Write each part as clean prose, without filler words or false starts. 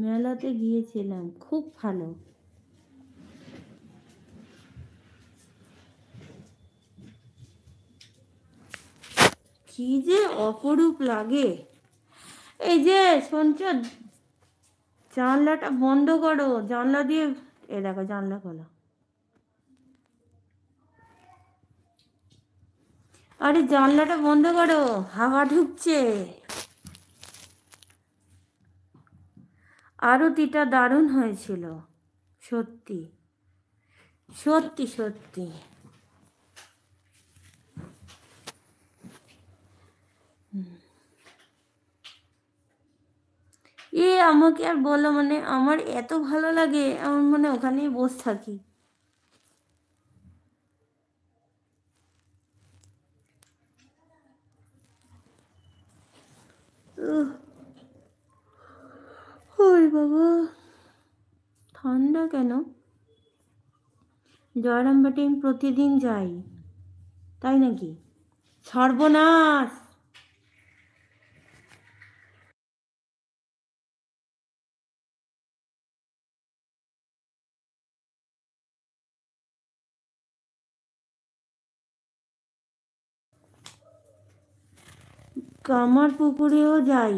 মেলাতে গিয়েছিলাম, খুব ভালো। কি যে অপরূপ লাগে। এই যে শুনছো, জানলাটা বন্ধ করো, জানলা দিয়ে, এ দেখো জানলা খোলা। আরে জানলাটা বন্ধ করো, হাওয়া ঢুকছে। আরতিটা দারুণ হয়েছিল, সত্যি সত্যি সত্যি। আমাকে আর বলো, মানে আমার এত ভালো লাগে, আমার মানে ওখানেই বসে থাকি। উহ, ওরে বাবা, ঠান্ডা কেন? জয়রামবাটি আমি প্রতিদিন যাই। তাই নাকি? সর্বনাশ! কামার পুকুরেও যাই।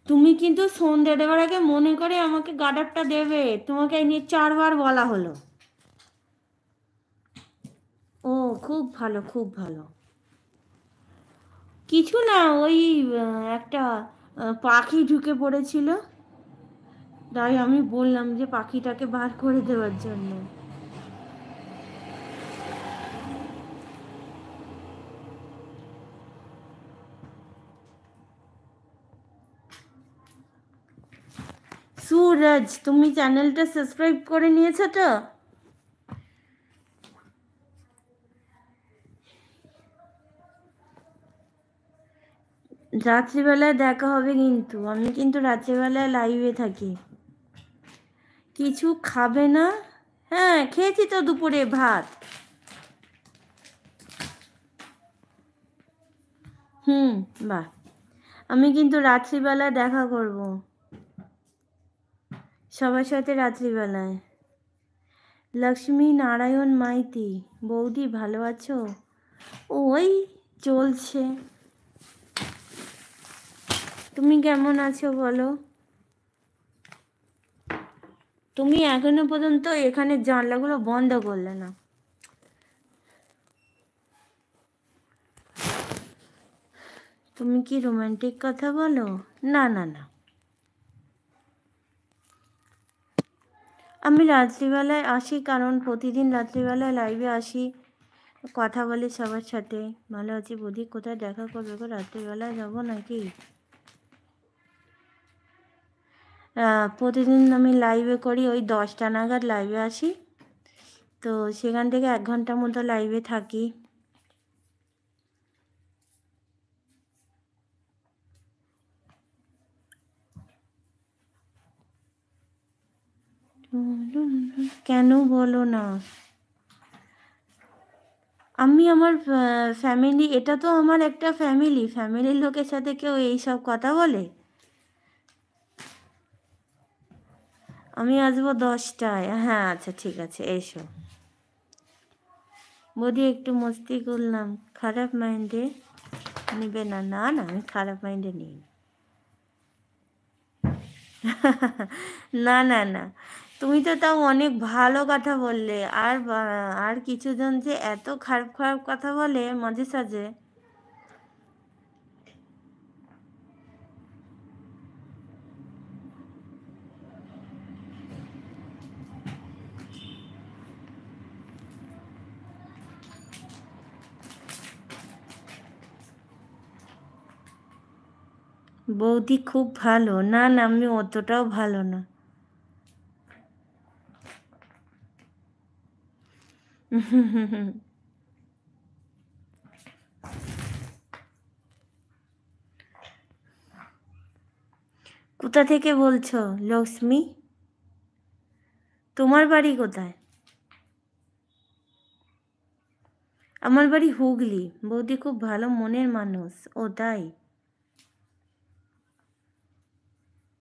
তুমি কিন্তু সন্ধ্যে দেওয়ার আগে মনে করে আমাকে গার্ডারটা দেবে, তোমাকে এই নিয়ে 4বার বলা হলো। ও, খুব ভালো খুব ভালো। কিছু না, ওই একটা পাখি ঢুকে পড়েছিল, তাই আমি বললাম যে পাখিটাকে বার করে দেওয়ার জন্য। সুরজ, তুমি চ্যানেলটা সাবস্ক্রাইব করে নিয়েছো তো? রাত্রিবেলায় দেখা হবে, কিন্তু আমি কিন্তু রাত্রিবেলায় লাইভে থাকি। কিছু খাবে না? হ্যাঁ, খেয়েছি তো দুপুরে ভাত। হুম, বাহ। আমি কিন্তু রাত্রিবেলায় দেখা করব সবার সাথে, রাত্রিবেলায়। লক্ষ্মী নারায়ণ মাইতি, বৌদি ভালো আছো? ওই চলছে। তুমি কেমন আছো বলো? তুমি এখনো পর্যন্ত এখানে জানলাগুলো বন্ধ করলে না। তুমি কি রোমান্টিক কথা বলো? না না না, আমি রাত্রিবেলায় আসি, কারণ প্রতিদিন রাত্রিবেলায় লাইভে আসি, কথা বলি সবার সাথে। ভালো আছি বৌদি, কোথায় দেখা করবে গো? রাত্রিবেলায় যাবো নাকি? প্রতিদিন আমি লাইভে করি, ওই 10টা নাগাদ লাইভে আসি, তো সেখান থেকে 1 ঘন্টার মতো লাইভে থাকি। কেন বলো না? আমি আমার ফ্যামিলি, এটা তো আমার একটা ফ্যামিলি, ফ্যামিলির লোকের সাথে কেউ এইসব কথা বলে? আমি আসবো 10টায়। হ্যাঁ আচ্ছা ঠিক আছে, এসো। বৌদি একটু মস্তি করলাম, খারাপ মাইন্ডে নিবে না। না না, আমি খারাপ মাইন্ডে নিই না না না। তুমি তো তাও অনেক ভালো কথা বললে, আর কিছুজন যে এত খারাপ খারাপ কথা বলে মাঝে সাঝে। বৌদি খুব ভালো? না না, আমি অতটাও ভালো না। কোথা থেকে বলছো লক্ষ্মী? তোমার বাড়ি কোথায়? আমার বাড়ি হুগলি। বৌদি খুব ভালো মনের মানুষ। ও তাই?